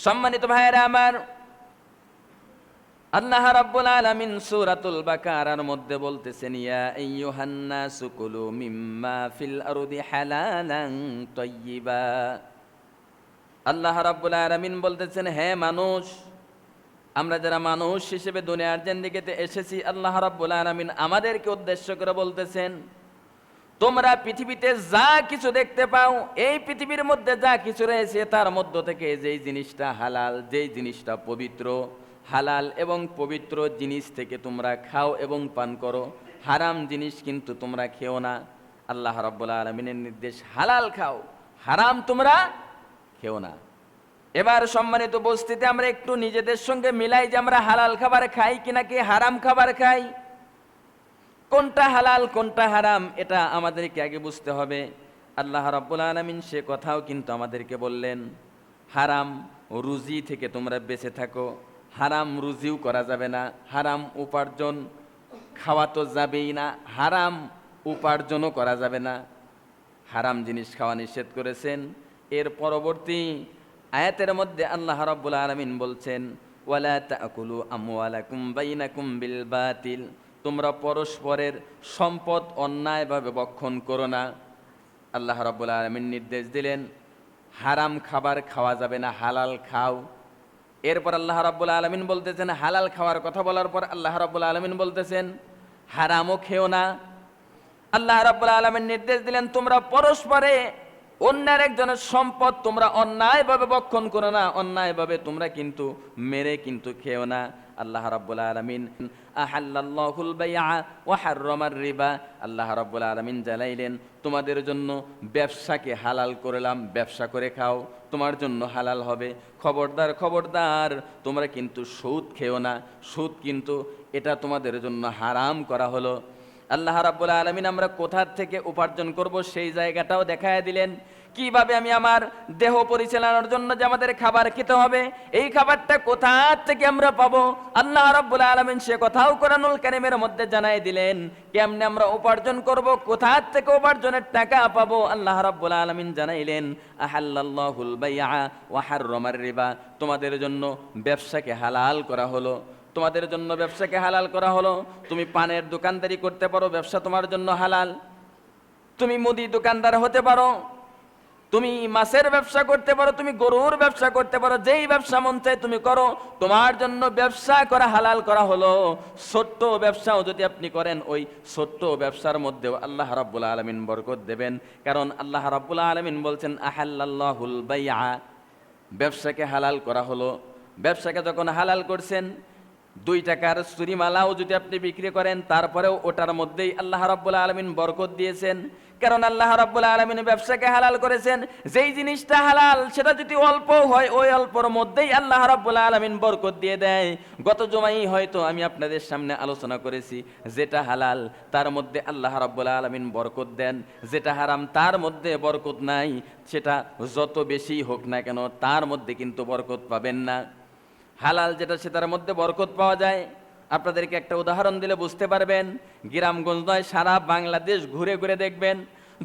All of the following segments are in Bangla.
সম্মানিত ভাইয়েরা আমার, আল্লাহ রাব্বুল আলামিন সূরাতুল বাকারার মধ্যে বলতেছেন, ইয়া আইয়ুহান নাসু কুলু মিম্মা ফিল আরদি হালালান তাইয়্যিবা। আল্লাহ রাব্বুল আলামিন বলতেছেন, হে মানুষ, আমরা যারা মানুষ হিসেবে দুনিয়ার জিন্দেগিতে এসেছি, আল্লাহ রাব্বুল আলামিন আমাদেরকে উদ্দেশ্য করে বলতেছেন, তোমরা পৃথিবীতে যা কিছু দেখতে পাও, এই পৃথিবীর মধ্যে যা কিছু রয়েছে তার মধ্য থেকে যেই জিনিসটা হালাল, যেই জিনিসটা পবিত্র, হালাল এবং পবিত্র জিনিস থেকে তোমরা খাও এবং পান করো। হারাম জিনিস কিন্তু তোমরা খেও না। আল্লাহ রাব্বুল আলামিনের নির্দেশ, হালাল খাও, হারাম তোমরা খেও না। এবার সম্মানিত উপস্থিতি, আমরা একটু নিজেদের সঙ্গে মিলাই যে আমরা হালাল খাবার খাই কি নাকি হারাম খাবার খাই। কোনটা হালাল কোনটা হারাম এটা আমাদেরকে আগে বুঝতে হবে। আল্লাহ রাব্বুল আলামিন সে কথাও কিন্তু আমাদেরকে বললেন, হারাম রুজি থেকে তোমরা বেঁচে থাকো। হারাম রুজিও করা যাবে না, হারাম উপার্জন খাওয়া তো যাবেই না, হারাম উপার্জনও করা যাবে না। হারাম জিনিস খাওয়া নিষেধ করেছেন। এর পরবর্তী আয়াতের মধ্যে আল্লাহ রাব্বুল আলামিন বলছেন, ওয়ালা তাকুলু আমওয়ালাকুম বাইনাকুম বিল বাতিল, তোমরা পরস্পরের সম্পদ অন্যায়ভাবে ভক্ষণ করো না। আল্লাহ রাব্বুল আলামিন নির্দেশ দিলেন, হারাম খাবার খাওয়া যাবে না, হালাল খাও। এরপর আল্লাহ রাব্বুল আলামিন বলতেছেন, হালাল খাওয়ার কথা বলার পর আল্লাহ রাব্বুল আলামিন বলতেছেন, হারামও খেও না। আল্লাহ রাব্বুল আলামিন নির্দেশ দিলেন, তোমরা পরস্পরে অন্যের একজনের সম্পদ তোমরা অন্যায়ভাবে ভক্ষণ করো না, অন্যায়ভাবে তোমরা কিন্তু মেরে কিন্তু খেও না। আল্লাহ রাব্বুল আলামিন আহাল্লাল্লাহুল বাইআ ওয়া হাররামার রিবা, আল্লাহ রাব্বুল আলামিন জানাইলেন, তোমাদের জন্য ব্যবসাকে হালাল করলাম, ব্যবসা করে খাও, তোমার জন্য হালাল হবে। খবরদার খবরদার, তোমরা কিন্তু সুদ খেও না, সুদ কিন্তু এটা তোমাদের জন্য হারাম করা হলো। আল্লাহ রাব্বুল আলামিন আমরা কোথা থেকে উপার্জন করব সেই জায়গাটাও দেখায় দিলেন। কিভাবে আমি আমার দেহ পরিচালনার জন্য যে আমাদের খাবার খেতে হবে, এই খাবারটা কোথা থেকে আমরা পাবো, আল্লাহ রাব্বুল আলামিন সে কথাও কোরআনুল কারীমের মধ্যে জানাই দিলেন। কেমনে আমরা উপার্জন করব, কোথা থেকে উপার্জনের টাকা পাবো, আল্লাহ রাব্বুল আলামিন জানাইলেন, আহাল্লাল্লাহুল বাইআ ওয়া হাররামার রিবা, তোমাদের জন্য ব্যবসাকে হালাল করা হলো, তোমাদের জন্য ব্যবসাকে হালাল করা হলো। তুমি পানের দোকানদারি করতে পারো, ব্যবসা তোমার জন্য হালাল। তুমি মুদি দোকানদার হতে পারো, তুমি মাছের ব্যবসা করতে পারো, তুমি গরুর ব্যবসা করতে পারো, যেই ব্যবসা মন চায় তুমি করো, তোমার জন্য ব্যবসা করা হালাল করা হলো। ছোট্ট ব্যবসাও যদি আপনি করেন, ওই ছোট্ট ব্যবসার মধ্যেও আল্লাহ রাব্বুল আলামিন বরকত দেবেন। কারণ আল্লাহ রাব্বুল আলামিন বলছেন, আহাল্লাল্লাহুল বাইআ, ব্যবসাকে হালাল করা হলো। ব্যবসাকে যখন হালাল করছেন, 2 টাকার চুরিমালাও যদি আপনি বিক্রি করেন, তারপরেও ওটার মধ্যেই আল্লাহ রাব্বুল আলামিন বরকত দিয়েছেন। কারণ আল্লাহ রাব্বুল আলামিন ব্যবসাকে হালাল করেছেন। যেই জিনিসটা হালাল সেটা যদি অল্প হয়, ওই অল্পর মধ্যেই আল্লাহ রাব্বুল আলামিন বরকত দিয়ে দেয়। গত জুমায় হয়তো আমি আপনাদের সামনে আলোচনা করেছি, যেটা হালাল তার মধ্যে আল্লাহ রাব্বুল আলামিন বরকত দেন, যেটা হারাম তার মধ্যে বরকত নাই। সেটা যত বেশি হোক না কেন, তার মধ্যে কিন্তু বরকত পাবেন না। হালাল যেটা সেটার মধ্যে বরকত পাওয়া যায়। আপনাদেরকে একটা উদাহরণ দিলে বুঝতে পারবেন। গ্রামগঞ্জ নয়, সারা বাংলাদেশ ঘুরে ঘুরে দেখবেন,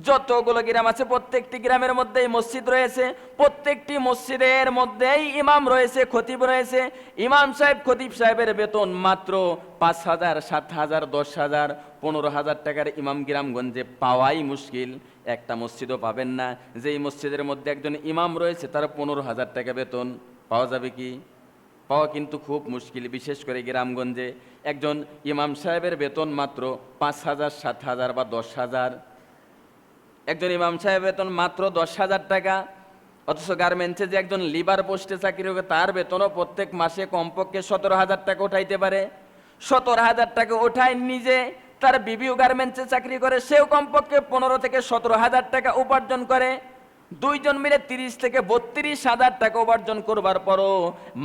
যতগুলো গ্রাম আছে প্রত্যেকটি গ্রামের মধ্যেই মসজিদ রয়েছে, প্রত্যেকটি মসজিদের মধ্যেই ইমাম রয়েছে, খতিব রয়েছে। ইমাম সাহেব খতিব সাহেবের বেতন মাত্র 5,000, 7,000, 10,000, 15,000 টাকার ইমাম গ্রামগঞ্জে পাওয়াই মুশকিল। একটা মসজিদও পাবেন না যেই মসজিদের মধ্যে একজন ইমাম রয়েছে তার 15,000 টাকা বেতন। পাওয়া যাবে কি? পাওয়া কিন্তু খুব মুশকিল। বিশেষ করে গ্রামগঞ্জে একজন ইমাম সাহেবের বেতন মাত্র 5,000, 7,000 বা 10,000। একজন ইমাম সাহেবের বেতন মাত্র 10,000 টাকা। অথচ গার্মেন্টসে যে একজন লিবার পোস্টে চাকরি হবে, তার বেতনও প্রত্যেক মাসে কমপক্ষে 17,000 টাকা উঠাইতে পারে। 17,000 টাকা ওঠায় নিজে, তার বিবিও গার্মেন্টসে চাকরি করে, সেও কমপক্ষে 15 থেকে 17,000 টাকা উপার্জন করে। 2 জন মিলে 30 থেকে 32,000 টাকা উপার্জন করবার পরও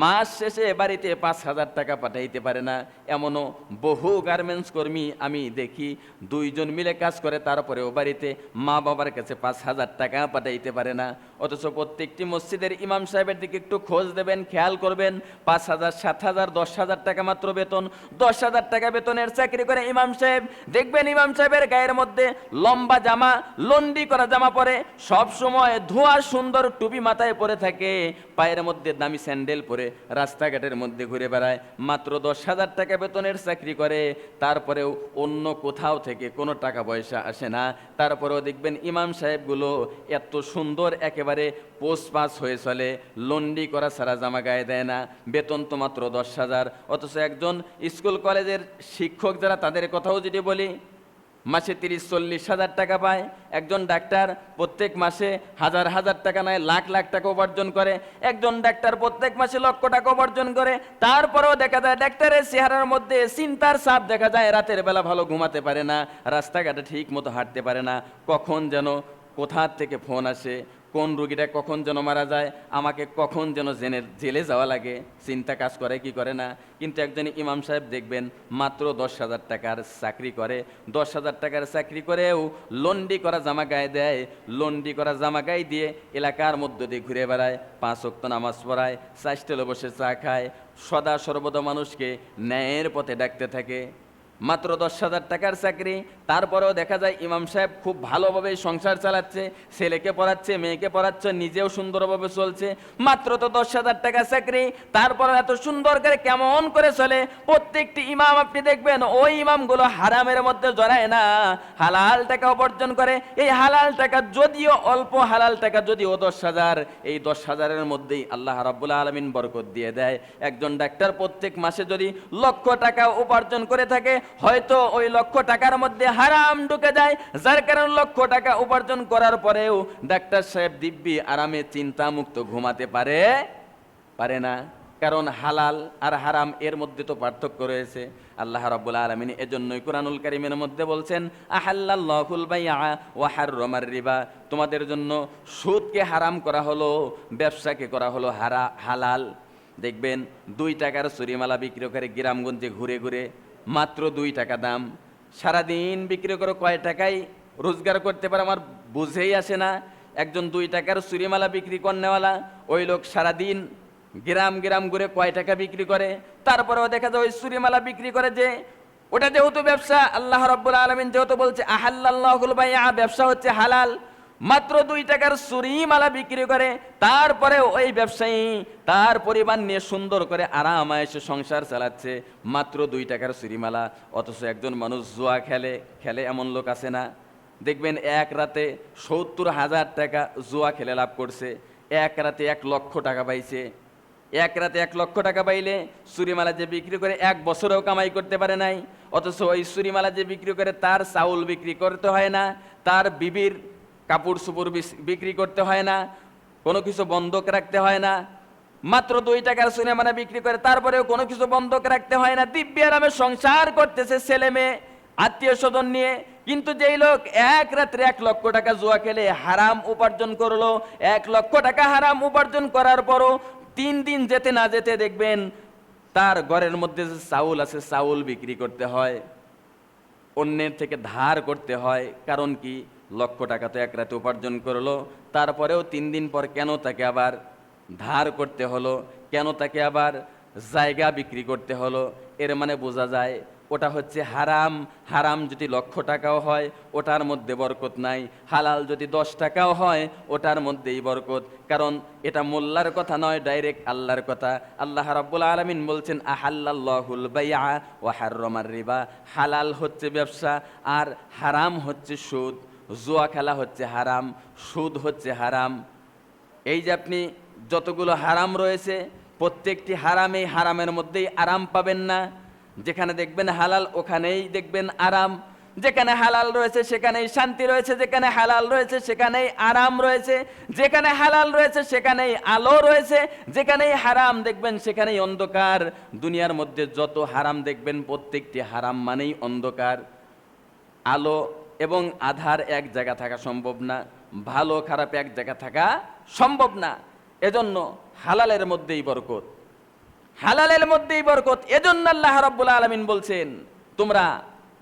মাস শেষে বাড়িতে 5,000 টাকা পাঠাইতে পারে না। এমনও বহু গার্মেন্টস কর্মী আমি দেখি 2 জন মিলে কাজ করে, তারপরেও বাড়িতে মা বাবার কাছে 5,000 টাকা পাঠাইতে পারে না। অথচ প্রত্যেকটি মসজিদের ইমাম সাহেবের দিকে একটু খোঁজ দেবেন, খেয়াল করবেন, 5,000, 7,000, 10,000 টাকা মাত্র বেতন। 10,000 টাকা বেতনের চাকরি করে ইমাম সাহেব। দেখবেন ইমাম সাহেবের গায়ের মধ্যে লম্বা জামা, লন্ডি করা জামা পরে, সব সময় হয়, ধোয়া সুন্দর টুপি মাথায় পরে থাকে, পায়ের মধ্যে দামি স্যান্ডেল পরে রাস্তাঘাটের মধ্যে ঘুরে বেড়ায়, মাত্র 10,000 টাকা বেতনের চাকরি করে, তারপরেও অন্য কোথাও থেকে কোনো টাকা পয়সা আসে না। তারপরেও দেখবেন ইমাম সাহেবগুলো এত সুন্দর একেবারে পোস্ট পাস হয়ে চলে, লন্ডি করা ছাড়া জামা গায়ে দেয় না, বেতন তো মাত্র 10,000। অথচ একজন স্কুল কলেজের শিক্ষক যারা, তাদের কথাও যদি বলি, মাসে 30-40 হাজার টাকা পায়। একজন ডাক্তার প্রত্যেক মাসে হাজার হাজার টাকা নেয়, লাখ লাখ টাকা উপার্জন করে। একজন ডাক্তার প্রত্যেক মাসে লক্ষ টাকা উপার্জন করে। তারপরেও দেখা যায় ডাক্তারের চেহারার মধ্যে চিন্তার ছাপ দেখা যায়, রাতের বেলা ভালো ঘুমাতে পারে না, রাস্তাঘাটে ঠিক মতো হাঁটতে পারে না, কখন যেন কোথার থেকে ফোন আসে, কোন রুগীটা কখন যেন মারা যায়, আমাকে কখন যেন জেলে যাওয়া লাগে, চিন্তা কাজ করে কি করে না। কিন্তু একজন ইমাম সাহেব দেখবেন মাত্র 10,000 টাকার চাকরি করে, 10,000 টাকার চাকরি করেও লন্ডি করা জামা গায়ে দেয়, লন্ডি করা জামা গায়ে দিয়ে এলাকার মধ্য দিয়ে ঘুরে বেড়ায়, 5 ওয়াক্ত নামাজ পড়ায়, চাষটেলে বসে চা খায়, সদা সর্বদা মানুষকে ন্যায়ের পথে ডাকতে থাকে। মাত্র 10,000 টাকার চাকরি, তারপরেও দেখা যায় ইমাম সাহেব খুব ভালোভাবে সংসার চালাচ্ছে, ছেলেকে পড়াচ্ছে, মেয়েকে পড়াচ্ছে, নিজেও সুন্দরভাবে চলছে। মাত্র তো 10,000 টাকা চাকরি, তারপরে এত সুন্দর করে কেমন করে চলে। প্রত্যেকটি ইমাম আপনি দেখবেন ওই ইমামগুলো হারামের মধ্যে জড়ায় না, হালাল টাকা উপার্জন করে। এই হালাল টাকা যদিও অল্প, হালাল টাকা যদিও 10,000, এই 10,000-এর মধ্যেই আল্লাহ রাব্বুল আলামিন বরকত দিয়ে দেয়। একজন ডাক্তার প্রত্যেক মাসে যদি লক্ষ টাকা উপার্জন করে থাকে, হয়তো ওই লক্ষ টাকার মধ্যে হারাম ঢুকে যায়, যার কারণে লক্ষ টাকা উপার্জন করার পরেও ডাক্তার সাহেব দিব্যি আরামে চিন্তা মুক্ত ঘুমাতে পারে না। কারণ হালাল আর হারাম এর মধ্যে তো পার্থক্য রয়েছে। আল্লাহ রাব্বুল আলামিন এজন্যই কুরআনুল কারীমের মধ্যে বলছেন, আহাল্লাল্লাহুল বাইআ ওয়া হাররামার রিবা, তোমাদের জন্য সুদকে হারাম করা হলো, ব্যবসাকে করা হলো হালাল। দেখবেন 2 টাকার চুরিমালা বিক্রি করে গ্রামগঞ্জে ঘুরে ঘুরে, মাত্র 2 টাকা দাম, সারাদিন বিক্রি করে কয় টাকায় রোজগার করতে পারে আমার বুঝেই আসে না। একজন 2 টাকার চুরিমালা বিক্রি করনেওয়ালা, ওই লোক সারাদিন গ্রাম গ্রাম ঘুরে কয় টাকা বিক্রি করে। তারপরেও দেখা যায় ওই চুরিমালা বিক্রি করে, যে ওটা যেহেতু ব্যবসা, আল্লাহ রাব্বুল আলামিন যেহেতু বলছে আহাল্লাল্লাহুল বাইআ, ব্যবসা হচ্ছে হালাল, মাত্র 2 টাকার চুরিমালা বিক্রি করে। তারপরে ওই ব্যবসায়ী তার পরিবার নিয়ে সুন্দর করে আরামায়েশে সংসার চালাচ্ছে, মাত্র 2 টাকার চুরিমালা। অথচ একজন মানুষ জুয়া খেলে এমন লোক আছে না? দেখবেন এক রাতে 70,000 টাকা জুয়া খেলে লাভ করছে, এক রাতে 1 লক্ষ টাকা পাইছে। এক রাতে 1 লক্ষ টাকা পাইলে চুরিমালা যে বিক্রি করে 1 বছরেও কামাই করতে পারে নাই। অথচ ওই চুরিমালা যে বিক্রি করে তার চাউল বিক্রি করতে হয় না, তার বিবির কাপড় চোপড় বিক্রি করতে হয় না, কোনো কিছু বন্ধক রাখতে হয় না। মাত্র 2 টাকার চুরিমালা বিক্রি করে, তারপরেও কোনো কিছু বন্ধক রাখতে হয় না, দিব্যি আরামে সংসার করতেছে ছেলে মেয়ে আত্মীয় স্বজন নিয়ে। কিন্তু যেই লোক এক রাত্রে 1 লক্ষ টাকা জুয়া খেলে হারাম উপার্জন করলো, 1 লক্ষ টাকা হারাম উপার্জন করার পরও 3 দিন যেতে না যেতে দেখবেন তার ঘরের মধ্যে যে চাউল আছে, চাউল বিক্রি করতে হয়, অন্যের থেকে ধার করতে হয়। কারণ কি? লক্ষ টাকা তো এক রাতে উপার্জন করলো, তারপরেও 3 দিন পর কেন তাকে আবার ধার করতে হলো, কেন তাকে আবার জায়গা বিক্রি করতে হলো? এর মানে বোঝা যায় ওটা হচ্ছে হারাম। হারাম যদি লক্ষ টাকাও হয় ওটার মধ্যে বরকত নাই, হালাল যদি 10 টাকাও হয় ওটার মধ্যেই বরকত। কারণ এটা মোল্লার কথা নয়, ডাইরেক্ট আল্লাহর কথা। আল্লাহ রাব্বুল আলামিন বলছেন আহাল্লাল্লাহুল বাইআ ওয়া হাররামার রিবা, হালাল হচ্ছে ব্যবসা আর হারাম হচ্ছে সুদ। জুয়া খেলা হচ্ছে হারাম, সুদ হচ্ছে হারাম। এই যে আপনি যতগুলো হারাম রয়েছে প্রত্যেকটি হারামের মধ্যেই আরাম পাবেন না। যেখানে দেখবেন হালাল ওখানেই দেখবেন আরাম, যেখানে হালাল রয়েছে সেখানেই শান্তি রয়েছে, যেখানে হালাল রয়েছে সেখানেই আরাম রয়েছে, যেখানে হালাল রয়েছে সেখানেই আলো রয়েছে, যেখানেই হারাম দেখবেন সেখানেই অন্ধকার। দুনিয়ার মধ্যে যত হারাম দেখবেন প্রত্যেকটি হারাম মানেই অন্ধকার। আলো এবং আধার এক জায়গা থাকা সম্ভব না, ভালো খারাপ এক জায়গা থাকা সম্ভব না। এজন্য হালালের মধ্যেই বরকত, হালালের মধ্যেই বরকত। এজন্য আল্লাহ রাব্বুল আলামিন বলছেন, তোমরা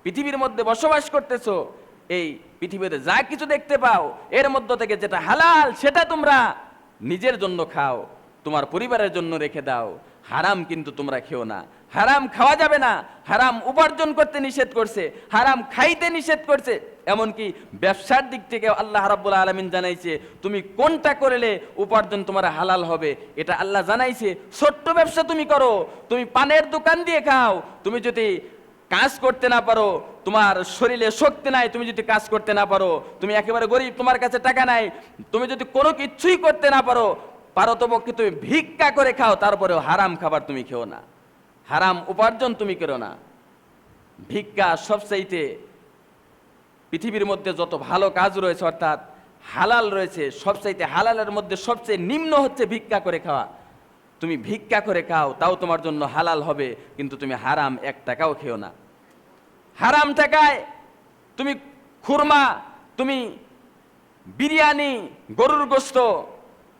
পৃথিবীর মধ্যে বসবাস করতেছো, এই পৃথিবীতে যা কিছু দেখতে পাও এর মধ্য থেকে যেটা হালাল সেটা তোমরা নিজের জন্য খাও, তোমার পরিবারের জন্য রেখে দাও। হারাম কিন্তু তোমরা খেও না, হারাম খাওয়া যাবে না। হারাম উপার্জন করতে নিষেধ করছে, হারাম খাইতে নিষেধ করছে। এমনকি ব্যবসার দিক থেকে আল্লাহ রাব্বুল আলামিন জানাইছে তুমি কোনটা করলে উপার্জন তোমার হালাল হবে, এটা আল্লাহ জানাইছে। ছোট্ট ব্যবসা তুমি করো, তুমি পানের দোকান দিয়ে খাও, তুমি যদি কাজ করতে না পারো, তোমার শরীরে শক্তি নাই, তুমি যদি কাজ করতে না পারো, তুমি একেবারে গরিব, তোমার কাছে টাকা নাই, তুমি যদি কোনো কিছুই করতে না পারো, তো পক্ষে তুমি ভিক্ষা করে খাও, তারপরেও হারাম খাবার তুমি খেও না, হারাম উপার্জন তুমি করো না। ভিক্ষা সবচাইতে পৃথিবীর মধ্যে যত ভালো কাজ রয়েছে অর্থাৎ হালাল রয়েছে, সবচাইতে হালালের মধ্যে সবচেয়ে নিম্ন হচ্ছে ভিক্ষা করে খাওয়া। তুমি ভিক্ষা করে খাও, তাও তোমার জন্য হালাল হবে, কিন্তু তুমি হারাম এক টাকাও খেও না। হারাম টাকায় তুমি খুরমা, তুমি বিরিয়ানি, গরুর গোশত,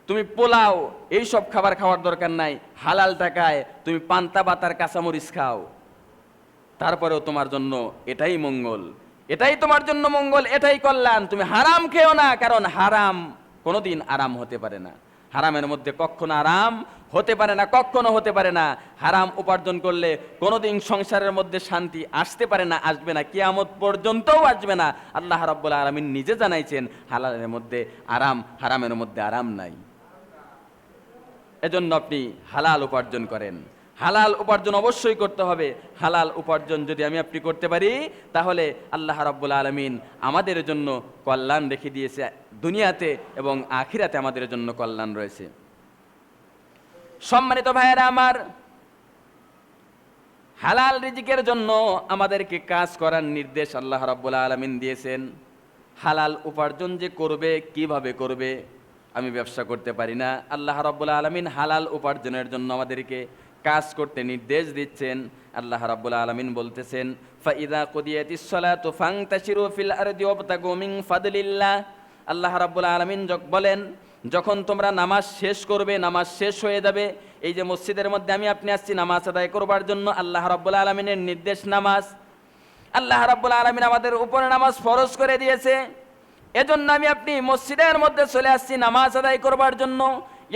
তুমি পোলাও, এইসব খাবার খাওয়ার দরকার নাই। হালাল টাকায় তুমি পান্তা ভাত আর কাঁচামরিচ খাও, তারপরেও তোমার জন্য এটাই মঙ্গল, এটাই তোমার জন্য মঙ্গল, এটাই কল্যাণ। তুমি হারাম খেও না, কারণ হারাম কোনোদিন আরাম হতে পারে না। হারামের মধ্যে কখনো আরাম হতে পারে না, কখনো হতে পারে না। হারাম উপার্জন করলে কোনোদিন সংসারের মধ্যে শান্তি আসতে পারে না, আসবে না, কিয়ামত পর্যন্তও আসবে না। আল্লাহ রাব্বুল আলামিন নিজে জানাইছেন হালালের মধ্যে আরাম, হারামের মধ্যে আরাম নাই। এজন্য আপনি হালাল উপার্জন করেন। হালাল উপার্জন অবশ্যই করতে হবে। হালাল উপার্জন যদি আমি আপনি করতে পারি, তাহলে আল্লাহ রাব্বুল আলামিন আমাদের জন্য কল্যাণ রেখে দিয়েছে, দুনিয়াতে এবং আখিরাতে আমাদের জন্য কল্যাণ রয়েছে। সম্মানিত ভাইয়েরা আমার, হালাল রিজিকের জন্য আমাদেরকে কাজ করার নির্দেশ আল্লাহ রাব্বুল আলামিন দিয়েছেন। হালাল উপার্জন যে করবে, কিভাবে করবে? আমি ব্যবসা করতে পারি না, আল্লাহ রাব্বুল আলামিন হালাল উপার্জনের জন্য আমাদেরকে কাজ করতে নির্দেশ দিচ্ছেন। আল্লাহ রাব্বুল আলামিন বলতেছেন, ফাইযা কুদিয়াতিস সালাতু ফান্তাশিরু ফিল আরদি ওয়াবতাগু মিন ফাদলিল্লাহ। আল্লাহ রাব্বুল আলামিন বলেন, যখন তোমরা নামাজ শেষ করবে, নামাজ শেষ হয়ে যাবে, এই যে মসজিদের মধ্যে আমি আপনি আসছি নামাজ আদায় করবার জন্য, আল্লাহ রাব্বুল আলামিনের নির্দেশ নামাজ। আল্লাহ রাব্বুল আলামিন আমাদের উপরে নামাজ ফরজ করে দিয়েছে, এজন্য আমি আপনি মসজিদের মধ্যে চলে আসছি নামাজ আদায় করবার জন্য।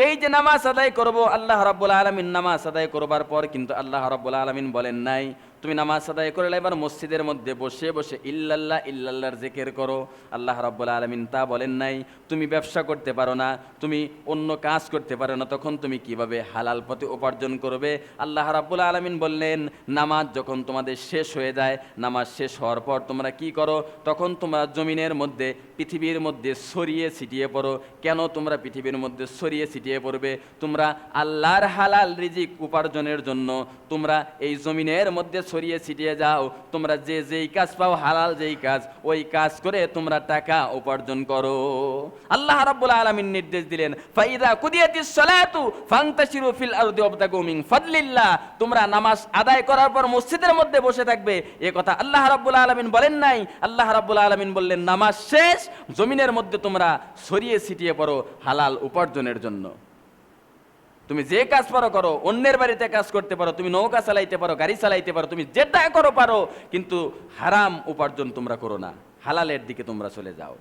এই যে নামাজ আদায় করব, আল্লাহ রাব্বুল আলামিন নামাজ আদায় করবার পর কিন্তু আল্লাহ রাব্বুল আলামিন বলেন নাই তুমি নামাজ আদায় করলে এবার মসজিদের মধ্যে বসে বসে ইল্লাল্লাহ ইল্লাল্লাহর জিকির করো। আল্লাহ রাব্বুল আলামিন তা বলেন নাই। তুমি ব্যবসা করতে পারো না, তুমি অন্য কাজ করতে পারো না, তখন তুমি কিভাবে হালাল পথে উপার্জন করবে? আল্লাহ রাব্বুল আলামিন বললেন, নামাজ যখন তোমাদের শেষ হয়ে যায়, নামাজ শেষ হওয়ার পর তোমরা কি করো? তখন তোমরা জমিনের মধ্যে, পৃথিবীর মধ্যে ছড়িয়ে ছিটিয়ে পড়ো। কেন তোমরা পৃথিবীর মধ্যে ছড়িয়ে ছিটিয়ে পড়বে? তোমরা আল্লাহর হালাল রিজিক উপার্জনের জন্য তোমরা এই জমিনের মধ্যে ছড়িয়ে ছিটিয়ে যাও। তোমরা যে যেই কাজ পাও, হালাল যেই কাজ, ওই কাজ করে তোমরা টাকা উপার্জন করো। আল্লাহ রাব্বুল আলামিন নির্দেশ দিলেন, ফাইদা কুদিয়াতিস সালাতু ফান্তাশিরু ফিল আরদি ওয়াবতাগু মিন ফাদলিল্লাহ। তোমরা নামাজ আদায় করার পর মসজিদের মধ্যে বসে থাকবে, এ কথা আল্লাহ রাব্বুল আলামিন বলেন নাই। আল্লাহ রাব্বুল আলামিন বললেন, নামাজ শেষ, জমিনের মধ্যে তোমরা ছড়িয়ে ছিটিয়ে পড়ো হালাল উপার্জনের জন্য। তুমি যে কাজ পারো করো, অন্যের বাড়িতে কাজ করতে পারো, তুমি নৌকা চালাইতে পারো, গাড়ি চালাইতে পারো, তুমি যেটা করো পারো, কিন্তু হারাম উপার্জন তোমরা করো না, হালালের দিকে তোমরা চলে যাও।